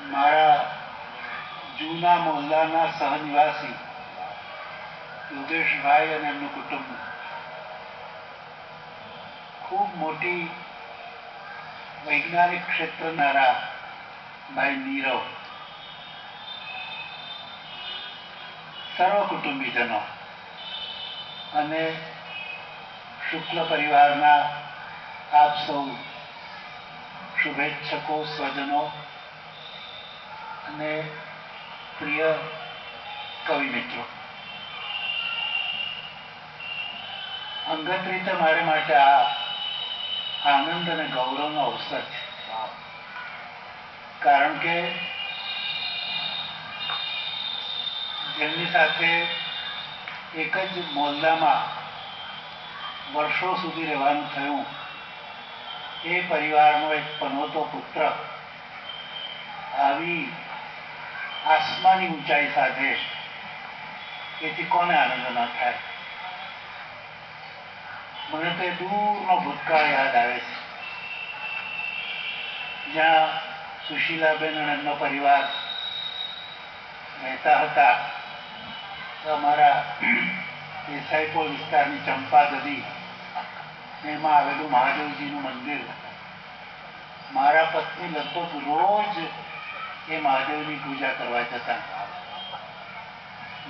મારા જૂના મોહલ્લાના સહનિવાસી યોગેશભાઈ અને એમનું કુટુંબ ખૂબ મોટી વૈજ્ઞાનિક ક્ષેત્રનારા ભાઈ નીરવ, સર્વ કુટુંબીજનો અને શુક્લ પરિવારના આપ સૌ શુભેચ્છકો, સ્વજનો અને પ્રિય કવિ મિત્રો, અંગત રીતે મારે માટે આ આનંદ અને ગૌરવનો અવસર છે. કારણ કે જેમની સાથે એક જ મોહલ્લામાં વર્ષો સુધી રહેવાનું થયું, એ પરિવારનો એક પનોતો પુત્ર આવી આસમાની ઊંચાઈ સાથે, એથી કોને આનંદ ન થાય. મને તો એ દૂરનો ભૂતકાળ યાદ આવે છે, જ્યાં સુશીલાબેન અને એમનો પરિવાર રહેતા હતા. તો અમારા દેસાઈપોળ વિસ્તારની ચંપા નદી, એમાં આવેલું મહાદેવજીનું મંદિર, મારા પત્ની લગભગ રોજ એ મહાદેવની પૂજા કરવા જતા.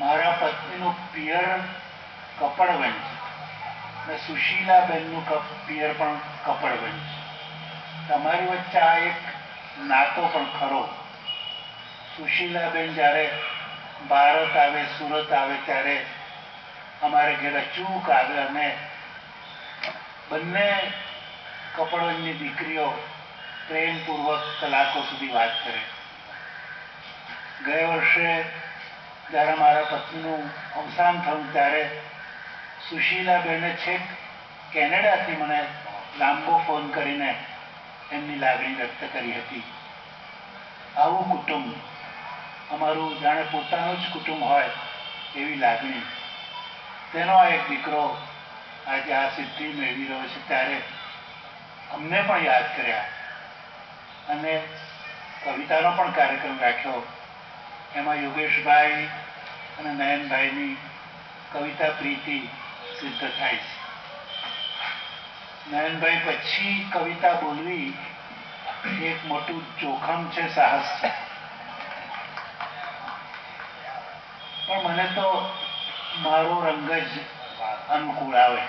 મારા પત્નીનું પિયર કપડવંજ અને સુશીલાબેનનું પિયર પણ કપડવંજ. તમારી વચ્ચે આ એક નાતો પણ ખરો. સુશીલાબેન જ્યારે ભારત આવે, સુરત આવે, ત્યારે અમારે ઘેર અચૂક આવે અને બંને કપડવંજની દીકરીઓ પ્રેમપૂર્વક કલાકો સુધી વાત કરે. ગયા વર્ષે જ્યારે મારા પત્નીનું અવસાન થયું, ત્યારે સુશીલાબેને છેક કેનેડાથી મને લાંબો ફોન કરીને એમની લાગણી વ્યક્ત કરી હતી. આવું કુટુંબ, અમારું જાણે પોતાનું જ કુટુંબ હોય એવી લાગણી. તેનો આ એક દીકરો આજે આ સિદ્ધિ મેળવી રહ્યો છે, ત્યારે અમને પણ યાદ કર્યા અને કવિતાનો પણ કાર્યક્રમ રાખ્યો. એમાં યોગેશભાઈ અને નયનભાઈની કવિતા પ્રીતિ સિદ્ધ થાય છે. નયનભાઈ પછી કવિતા બોલવી એક મોટું જોખમ છે, સાહસ છે. પણ મને તો મારો રંગ જ અનુકૂળ આવે.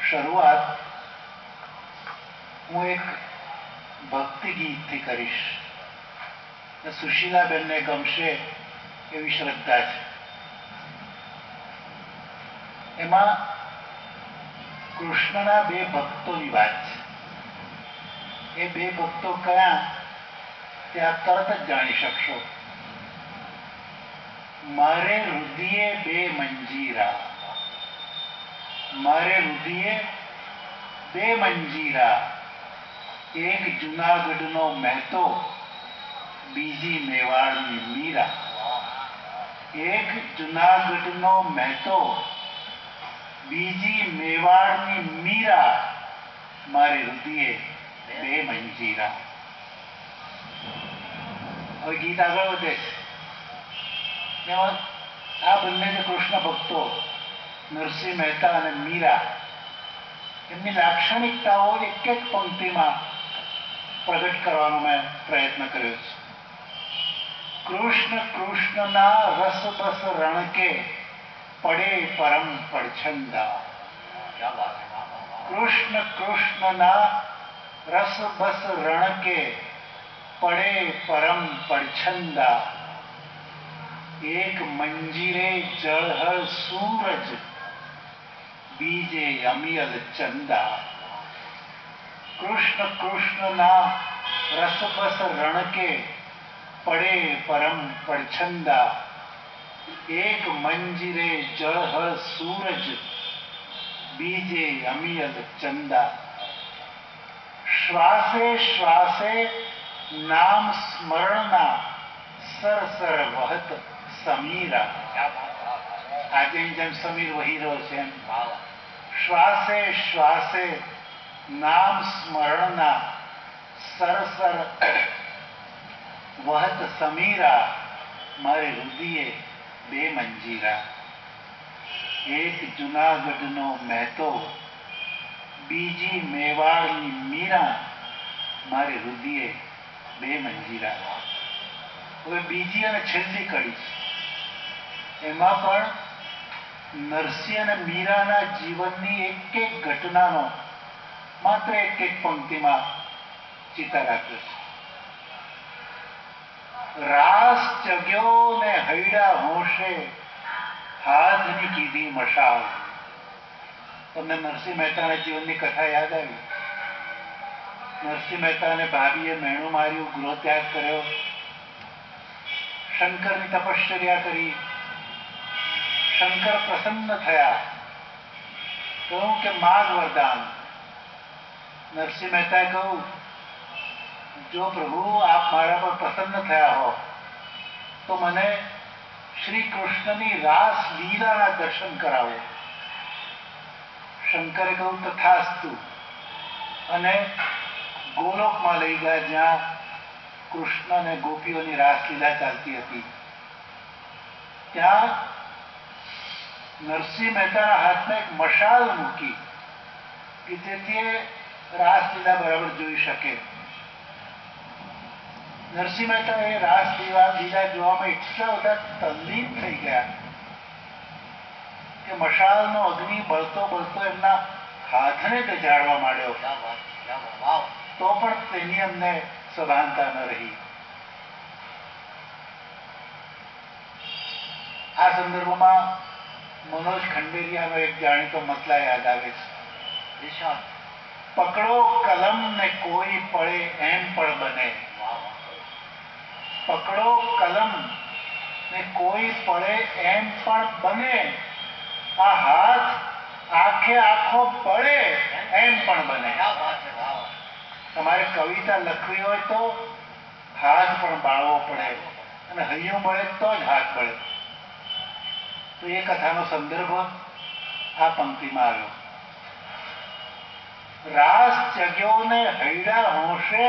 શરૂઆત હું એક ભક્તિ ગીતથી કરીશ. સુશીલાબેનને ગમશે એવી શ્રદ્ધા છે. એમાં કૃષ્ણના બે ભક્તોની વાત છે. એ બે ભક્તો કયા તે આપ તરત જ જાણી શકશો. મારે રુધિએ બે મંજીરા, મારે રુધિએ બે મંજીરા, એક જુનાગઢનો મહેતો, બીજી મેવાડની મીરા. એક જુનાગઢનો મહેતો, બીજી મેવાડની મીરા, મારે રુધિએ બે મંજીરા. હવે ગીત આગળ વધે છે. આ બંને જે કૃષ્ણ ભક્તો, નરસિંહ મહેતા અને મીરા, એમની લાક્ષણિકતાઓ એક એક પંક્તિમાં પ્રગટ કરવાનો મેં પ્રયત્ન કર્યો છે. કૃષ્ણ કૃષ્ણના રસ બસ રણકે, પડે પરમ પડછંદા. કૃષ્ણ કૃષ્ણના રસ બસ રણકે, પડે પરમ પડછંદા. એક મંજીરે જળહળ સૂરજ, બીજે અમિયલ ચંદા. કૃષ્ણ કૃષ્ણના રસબસ રણકે, પડે પરમ પડછંદા. એક મંજીરે જળહળ સૂરજ, બીજે અમિયલ ચંદા. શ્વાસે શ્વાસે નામ સ્મરણના, સરસર વહત સમીરા. આજે જેમ સમીર વહી રહ્યો છે એમ શ્વાસે શ્વાસે નામ સ્મરણના, સરસર વહત સમીરા મારે રુધિયે બે મંજીરા. એક જુનાગઢનો મહેતો, બીજી મેવાડની મીરા મારે રુધિયે બે મંજીરા. હવે બીજી અને છેલ્લી કડી છે. એમાં પણ નરસિંહ અને મીરાના જીવનની એક એક ઘટનાનો માત્ર એક એક પંક્તિમાં ચિતાર આપ્યો છે. રાસ જગ્યો ને હૈડા હોશે, હાથની કીધી મશાલ. તમને નરસિંહ મહેતાના જીવનની કથા યાદ આવી? નરસિંહ મહેતાને ભાભીએ મેણું માર્યું, ગૃહ ત્યાગ કર્યો, શંકરની તપશ્ચર્યા કરી. શંકર પ્રસન્ન થયા, કહ્યું કે માગ વરદાન. નરસિંહ મહેતાએ કહ્યું, જો પ્રભુ આપ મારા પર પ્રસન્ન થયા હો તો મને શ્રી કૃષ્ણની રાસ લીલાના દર્શન કરાવો. શંકરે કહ્યું તથાસ્તુ, અને ગોલોકમાં લઈ ગયા જ્યાં કૃષ્ણ અને ગોપીઓની રાસલીલા ચાલતી હતી. ત્યાં નરસિંહ મહેતાના હાથમાં એક મશાલ મૂકી કે જેથી એ રાસલીલા બરાબર જોઈ શકે. નરસિંહ મહેતા એ રાસલીલા જોવામાં એટલા બધા તલ્લીન થઈ ગયા કે મશાલનો અગ્નિ બળતો બળતો એમના હાથને જાળવા માંડ્યો, તો પણ તેની અમને સભાનતા ન રહી. આ સંદર્ભમાં મનોજ ખંડેરિયાનો એક જાણીતો મસલા યાદ આવે છે. પકડો કલમ ને કોઈ પડે એમ પણ બને. પકડો કલમ ને કોઈ પડે એમ પણ બને. આ હાથ આખે આખો પડે એમ પણ બને. તમારે કવિતા લખવી હોય તો હાથ પણ બાળવો પડે, અને હૈયું બળે તો જ હાથ બળે. તો એ કથાનો સંદર્ભ આ પંક્તિમાં આવ્યો. રાસ જગ્યો ને હૈડા હોશે,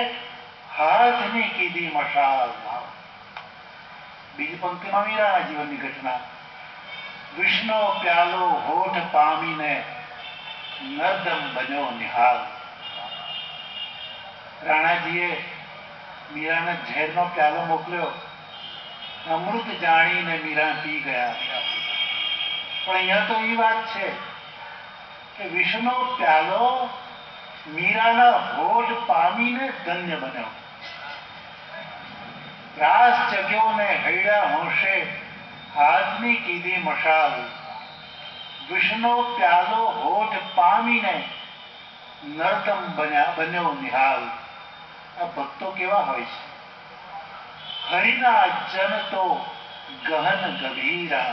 હાથની કીધી મશાલ. બીજી પંક્તિમાં મીરાના જીવનની ઘટના. વિષ્ણુ પ્યાલો હોઠ પામીને નર્દમ બન્યો નિહાલ. રાણાજીએ મીરાને ઝેરનો પ્યાલો મોકલ્યો, અમૃત જાણીને મીરા પી ગયા. પણ અહીંયા તો એ વાત છે કે વિષનો પ્યાલો મીરાના હોઠ પામીને ધન્ય બન્યો. રાસ જગ્યો ને હૈડા હોશે, હાથની કીધી મશાલ. વિષનો પ્યાલો હોઠ પામીને નર્તમ બન્યો નિહાલ. આ ભક્તો કેવા હોય છે? હરિના જન તો ગહન ગભીરા.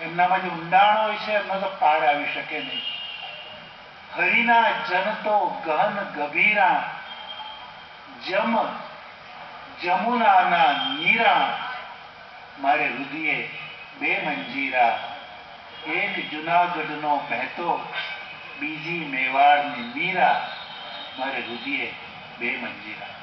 એમનામાં જે ઊંડાણ હોય છે એમનો તો પાર આવી શકે નહીં. હરિના જન તો ગહન ગભીરા, જમુનાના નીરા મારે રુધિયે બે મંજીરા. એક જુનાગઢનો મહેતો, બીજી મેવાડની મીરા મારે રુધિયે બે મંજીરા.